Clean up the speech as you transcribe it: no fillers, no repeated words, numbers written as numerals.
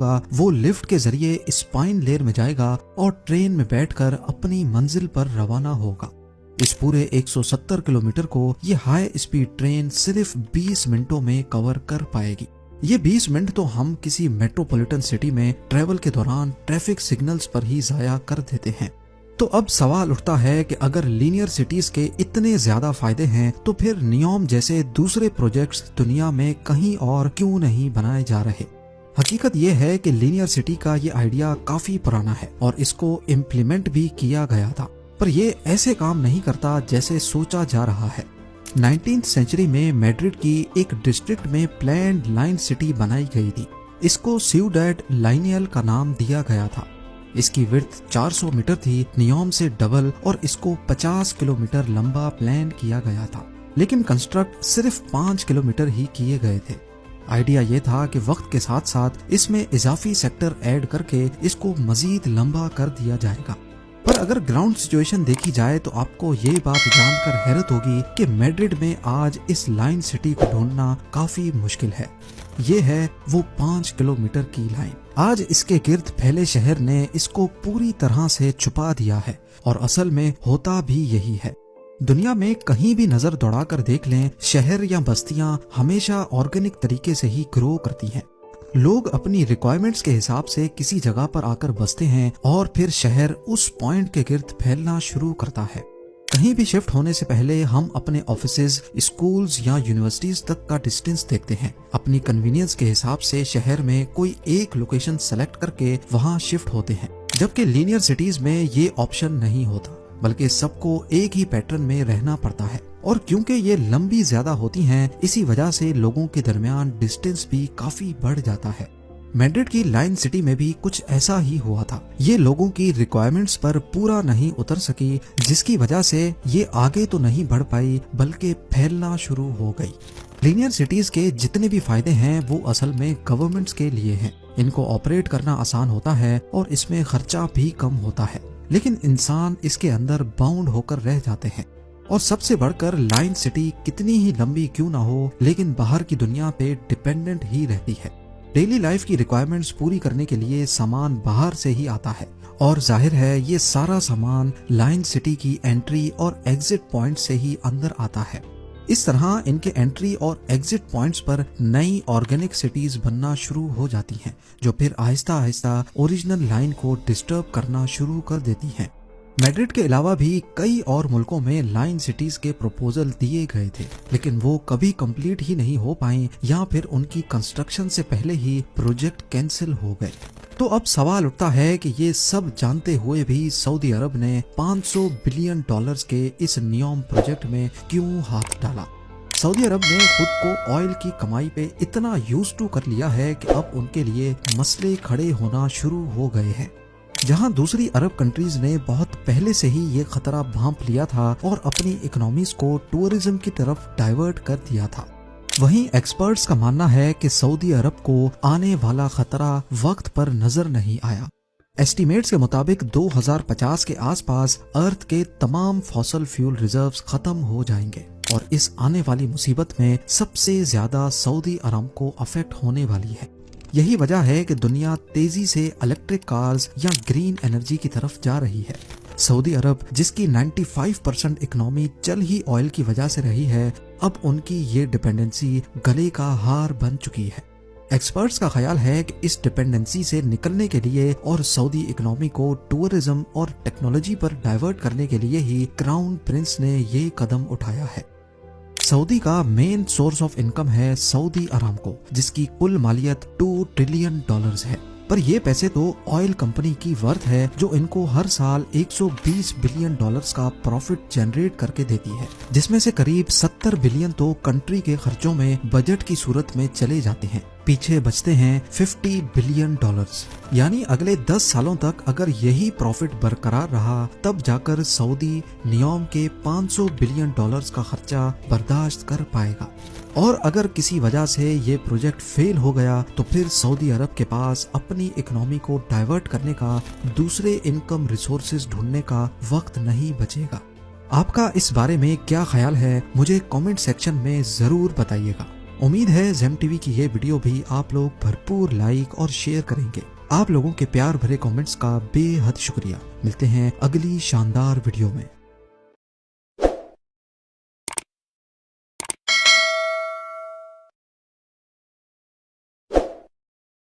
का वो लिफ्ट के जरिए स्पाइन लेयर में जाएगा और ट्रेन में बैठकर अपनी मंजिल पर रवाना होगा। इस पूरे 170 किलोमीटर को ये हाई स्पीड ट्रेन सिर्फ 20 मिनटों में कवर कर पाएगी। ये 20 मिनट तो हम किसी मेट्रोपॉलिटन सिटी में ट्रेवल के दौरान ट्रैफिक सिग्नल्स पर ही जाया कर देते हैं। तो अब सवाल उठता है कि अगर लीनियर सिटीज के इतने ज्यादा फायदे हैं तो फिर नियोम जैसे दूसरे प्रोजेक्ट्स दुनिया में कहीं और क्यों नहीं बनाए जा रहे। हकीकत ये है कि लीनियर सिटी का ये आइडिया काफी पुराना है और इसको इम्प्लीमेंट भी किया गया था, पर ये ऐसे काम नहीं करता जैसे सोचा जा रहा है। 19th सेंचुरी में मैड्रिड की एक डिस्ट्रिक्ट में प्लान्ड लाइन सिटी बनाई गई थी। इसको सिउडेड लाइनियल का नाम दिया गया था। इसकी विड्थ 400 मीटर थी, नियोम से डबल, और इसको 50 किलोमीटर लंबा प्लान किया गया था, लेकिन कंस्ट्रक्ट सिर्फ 5 किलोमीटर ही किए गए थे। आइडिया ये था कि वक्त के साथ साथ इसमें इजाफी सेक्टर ऐड करके इसको मजीद लंबा कर दिया जाएगा। पर अगर ग्राउंड सिचुएशन देखी जाए तो आपको ये बात जानकर हैरत होगी कि मैड्रिड में आज इस लाइन सिटी को ढूंढना काफी मुश्किल है। ये है वो 5 किलोमीटर की लाइन। आज इसके गिर्द फैले शहर ने इसको पूरी तरह से छुपा दिया है और असल में होता भी यही है। दुनिया में कहीं भी नजर दौड़ाकर देख लें, शहर या बस्तियां हमेशा ऑर्गेनिक तरीके से ही ग्रो करती हैं। लोग अपनी रिक्वायरमेंट्स के हिसाब से किसी जगह पर आकर बसते हैं और फिर शहर उस पॉइंट के गिर्द फैलना शुरू करता है। कहीं भी शिफ्ट होने से पहले हम अपने ऑफिसेज, स्कूल्स या यूनिवर्सिटीज तक का डिस्टेंस देखते हैं। अपनी कन्वीनियंस के हिसाब से शहर में कोई एक लोकेशन सेलेक्ट करके वहां शिफ्ट होते हैं, जबकि लीनियर सिटीज में ये ऑप्शन नहीं होता, बल्कि सबको एक ही पैटर्न में रहना पड़ता है। और क्योंकि ये लंबी ज्यादा होती हैं, इसी वजह से लोगों के दरमियान डिस्टेंस भी काफी बढ़ जाता है। मैड्रिड की लाइन सिटी में भी कुछ ऐसा ही हुआ था। ये लोगों की रिक्वायरमेंट्स पर पूरा नहीं उतर सकी, जिसकी वजह से ये आगे तो नहीं बढ़ पाई बल्कि फैलना शुरू हो गई। लीनियर सिटीज के जितने भी फायदे हैं वो असल में गवर्नमेंट्स के लिए हैं। इनको ऑपरेट करना आसान होता है और इसमें खर्चा भी कम होता है, लेकिन इंसान इसके अंदर बाउंड होकर रह जाते हैं। और सबसे बढ़कर लाइन सिटी कितनी ही लंबी क्यों ना हो, लेकिन बाहर की दुनिया पे डिपेंडेंट ही रहती है। डेली लाइफ की रिक्वायरमेंट्स पूरी करने के लिए सामान बाहर से ही आता है, और जाहिर है ये सारा सामान लाइन सिटी की एंट्री और एग्जिट पॉइंट से ही अंदर आता है। इस तरह इनके एंट्री और एग्जिट पॉइंट्स पर नई ऑर्गेनिक सिटीज बनना शुरू हो जाती हैं, जो फिर आहिस्ता आहिस्ता ओरिजिनल लाइन को डिस्टर्ब करना शुरू कर देती हैं। मैड्रिड के अलावा भी कई और मुल्कों में लाइन सिटीज के प्रपोजल दिए गए थे, लेकिन वो कभी कंप्लीट ही नहीं हो पाए या फिर उनकी कंस्ट्रक्शन से पहले ही प्रोजेक्ट कैंसिल हो गए। तो अब सवाल उठता है कि ये सब जानते हुए भी सऊदी अरब ने $500 बिलियन के इस नियोम प्रोजेक्ट में क्यों हाथ डाला। सऊदी अरब ने खुद को ऑयल की कमाई पे इतना यूज्ड टू कर लिया है कि अब उनके लिए मसले खड़े होना शुरू हो गए हैं। जहां दूसरी अरब कंट्रीज ने बहुत पहले से ही ये खतरा भांप लिया था और अपनी इकोनॉमीज को टूरिज्म की तरफ डाइवर्ट कर दिया था, वहीं एक्सपर्ट्स का मानना है कि सऊदी अरब को आने वाला खतरा वक्त पर नजर नहीं आया। एस्टीमेट्स के मुताबिक 2050 के आसपास अर्थ के तमाम फॉसल फ्यूल रिजर्व्स खत्म हो जाएंगे और इस आने वाली मुसीबत में सबसे ज्यादा सऊदी अरब को अफेक्ट होने वाली है। यही वजह है कि दुनिया तेजी से इलेक्ट्रिक कार्स या ग्रीन एनर्जी की तरफ जा रही है। सऊदी अरब, जिसकी 95% इकोनॉमी चल ही ऑयल की वजह से रही है, अब उनकी ये डिपेंडेंसी गले का हार बन चुकी है। एक्सपर्ट्स का ख्याल है कि इस डिपेंडेंसी से निकलने के लिए और सऊदी इकोनॉमी को टूरिज्म और टेक्नोलॉजी पर डाइवर्ट करने के लिए ही क्राउन प्रिंस ने ये कदम उठाया है। सऊदी का मेन सोर्स ऑफ इनकम है सऊदी अरामको, जिसकी कुल मालियत $2 ट्रिलियन है। पर ये पैसे तो ऑयल कंपनी की वर्थ है, जो इनको हर साल $120 बिलियन का प्रॉफिट जनरेट करके देती है, जिसमें से करीब 70 बिलियन तो कंट्री के खर्चों में बजट की सूरत में चले जाते हैं। पीछे बचते हैं $50 बिलियन। यानी अगले 10 सालों तक अगर यही प्रॉफिट बरकरार रहा, तब जाकर सऊदी नियोम के $500 बिलियन का खर्चा बर्दाश्त कर पाएगा। और अगर किसी वजह से ये प्रोजेक्ट फेल हो गया तो फिर सऊदी अरब के पास अपनी इकोनॉमी को डाइवर्ट करने का, दूसरे इनकम रिसोर्सेज ढूंढने का वक्त नहीं बचेगा। आपका इस बारे में क्या ख्याल है, मुझे कमेंट सेक्शन में जरूर बताइएगा। امید ہے زیم ٹی وی کی یہ ویڈیو بھی آپ لوگ بھرپور لائک اور شیئر کریں گے۔ آپ لوگوں کے پیار بھرے کامنٹس کا بے حد شکریہ۔ ملتے ہیں اگلی شاندار ویڈیو میں۔